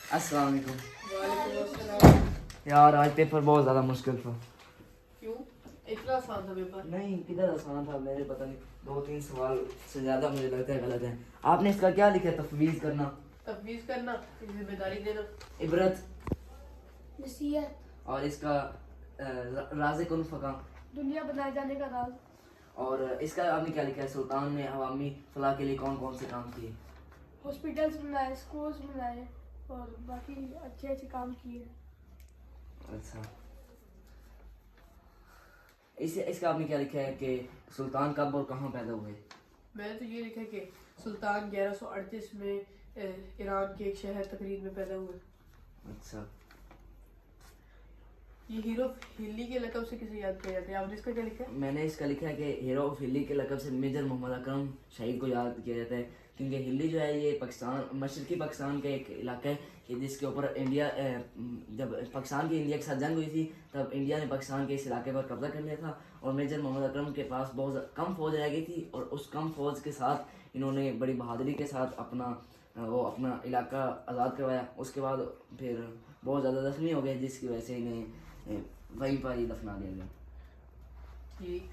अस्सलाम वालेकुम। वालेकुम अस्सलाम। यार आज पेपर बहुत ज़्यादा मुश्किल था। क्यों? इतना आसान था पेपर? नहीं, किधर आसान था, मेरे पता नहीं 2-3 सवाल से ज़्यादा मुझे लगता है गलत है। आपने इसका क्या लिखा है? तफवीज़ करना, तफवीज़ करना, जिम्मेदारी देना, इबरत, नसीहत, और इसका राज़ कुन फ़का। दुनिया बनाए जाने का राज, और इसका आपने क्या लिखा है? सुल्तान ने अवामी फलाह के लिए कौन कौन से काम किए? हॉस्पिटल्स बनाए, स्कूल्स बनाए और बाकी अच्छे अच्छे काम किए। अच्छा, इसका आपने क्या लिखा है कि सुल्तान कब और कहाँ पैदा हुए? मैंने तो ये लिखा है कि सुल्तान 1138 में ईरान के एक शहर तकरीर में पैदा हुए। अच्छा, ये हीरो हिल्ली के लक़ब से किसे याद किया जाता है? आपने इसका क्या लिखा है? मैंने इसका लिखा है कि हीरो ऑफ हिल्ली के लक़ब से मेजर मोहम्मद अकरम शहीद को याद किया जाता है, क्योंकि हिल्ली जो है ये पाकिस्तान, मशरक़ी पाकिस्तान का एक इलाका है कि जिसके ऊपर इंडिया, जब पाकिस्तान की इंडिया के साथ जंग हुई थी तब इंडिया ने पाकिस्तान के इस इलाके पर कब्जा कर लिया था और मेजर मोहम्मद अकरम के पास बहुत कम फौज रह गई थी और उस कम फौज के साथ इन्होंने बड़ी बहादुरी के साथ अपना इलाका आज़ाद करवाया। उसके बाद फिर बहुत ज़्यादा ज़ख्मी हो गए जिसकी वजह से इन्हें वहीं पर ही दफना दिया गया। ठीक।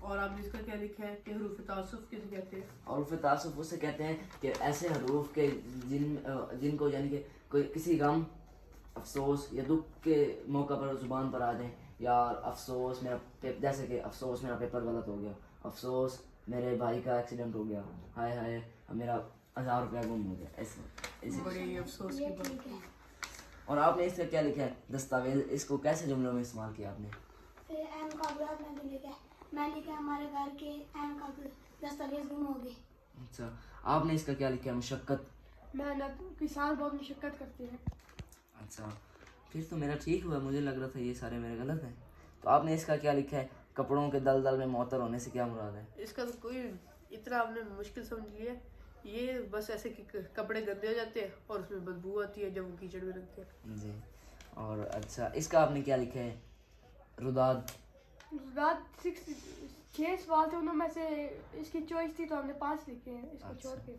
और आपने इसका क्या लिखा है कि हरूफ तासुफ किसे कहते हैं? और तासुफ उसे कहते हैं कि ऐसे हरूफ के जिनको यानी कि कोई किसी गम, अफसोस या दुख के मौका पर ज़ुबान पर आ जाए, यार अफसोस जैसे कि अफसोस मेरा पेपर गलत हो गया, अफसोस मेरे भाई का एक्सीडेंट हो गया, हाय हाय मेरा 1000 रुपया गुम हो गया, ऐसे। बड़ी अफसोस की बात है। और आपने इसका क्या लिखा है? दस्तावेज, इसको कैसे जुमलों में इस्तेमाल किया आपने? फिर अहम कागजात में भी लिखा है, मैं लिखा हमारे घर के अहम कागज दस्तावेज गुम हो गए। अच्छा, आपने इसका क्या लिखा है? मुशक्कत, मेहनत, किसान बहुत मुशक्कत करते हैं। अच्छा, फिर तो मेरा ठीक हुआ, मुझे लग रहा था ये सारे मेरे गलत हैं। तो आपने इसका क्या लिखा है? कपड़ों के दलदल में मुअत्तर होने से क्या मुराद है? इसका तो कोई इतना आपने मुश्किल समझ लिया, ये बस ऐसे कि कपड़े गंदे हो जाते हैं और उसमें बदबू आती है जब वो कीचड़ में रखते हैं। जी। और अच्छा, इसका आपने क्या लिखा है? रुदाद, रात 6 सवाल थे, उनमें से इसकी चॉइस थी तो हमने 5 लिखे हैं इसको अच्छा। छोड़ के।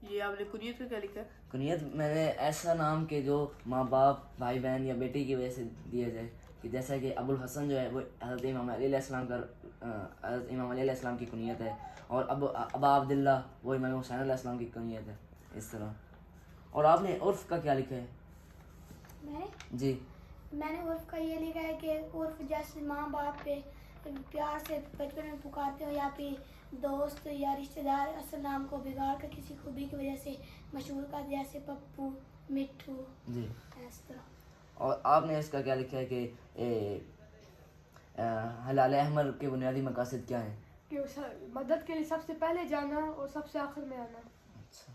ये आपने कुनियत में क्या लिखा है? कुनियत मैंने ऐसा नाम के जो माँ बाप, भाई बहन या बेटी की वजह से दिया जाए, कि जैसा कि अबुल हसन जो है वो हज़रत इमाम अली अलैहिस्सलाम की कुनियत है, और अबा अब्दुल्ला वो इमाम हुसैन अलैहिस्सलाम की कुनियत है, इस तरह। और आपने उर्फ़ का क्या लिखा है? जी। मैंने उर्फ का ये लिखा है कि उर्फ जैसे माँ बाप पे प्यार से बचपन में पुकारते हो या फिर दोस्त या रिश्तेदार असल नाम को बिगाड़ कर किसी खूबी की वजह से मशहूर कर, जैसे पप्पू, मिट्ठू, जी। इस तरह। और आपने इसका क्या लिखा है कि हलाल अहमर के बुनियादी मकासद क्या हैं? कि मदद के लिए सबसे पहले जाना और सबसे आखिर में आना। अच्छा,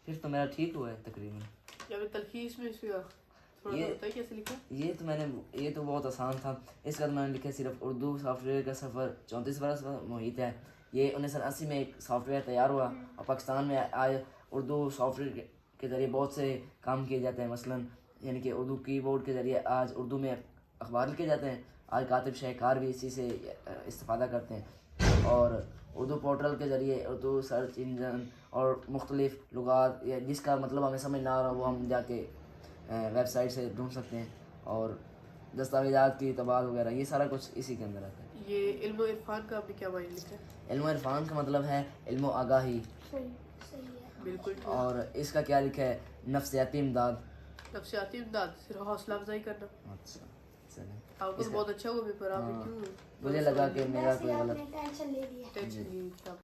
फिर तो मेरा ठीक हुआ है तकरीबन। जब तलखीस में इसका थोड़ा ये- सा बताइए कैसे लिखा है? ये तो बहुत आसान था। इसका तो मैंने लिखा है सिर्फ उर्दू सॉफ्टवेयर का सफ़र 34 बरस मुहित है। ये 1980 में एक सॉफ्टवेयर तैयार हुआ और पाकिस्तान में आज उर्दू सॉफ्टवेयर के ज़रिए बहुत से काम किए जाते हैं। मसलन यानी कि उर्दू कीबोर्ड के ज़रिए आज उर्दू में अखबार लिखे जाते हैं। आज कातिब शाहकार भी इसी से इस्तेफादा करते हैं, और उर्दू पोर्टल के ज़रिए उर्दू सर्च इंजन और मुख्तलिफ लुगात या जिसका मतलब हमें समझ ना आ रहा वो हम जाके वेबसाइट से ढूंढ सकते हैं, और दस्तावेज़ात की तबाद वगैरह ये सारा कुछ इसी के अंदर आता है। ये इल्म इरफान का आपने क्या मायने लिखा है? इल्म इरफान का मतलब है इल्म आगाही। सही है। बिल्कुल ठीक। और इसका क्या लिखा है? नफ्सियाती इमदाद। नफ्सियाती इमदाद, सिर्फ हौसला अफजाई करना। अच्छा, चलिए। आपको तो बहुत अच्छा हुआ पेपर, आपने हाँ, क्यों मुझे लगा कि मेरा कोई वैसे गलत आपने टेंशन ले लिया। टेंशन नहीं?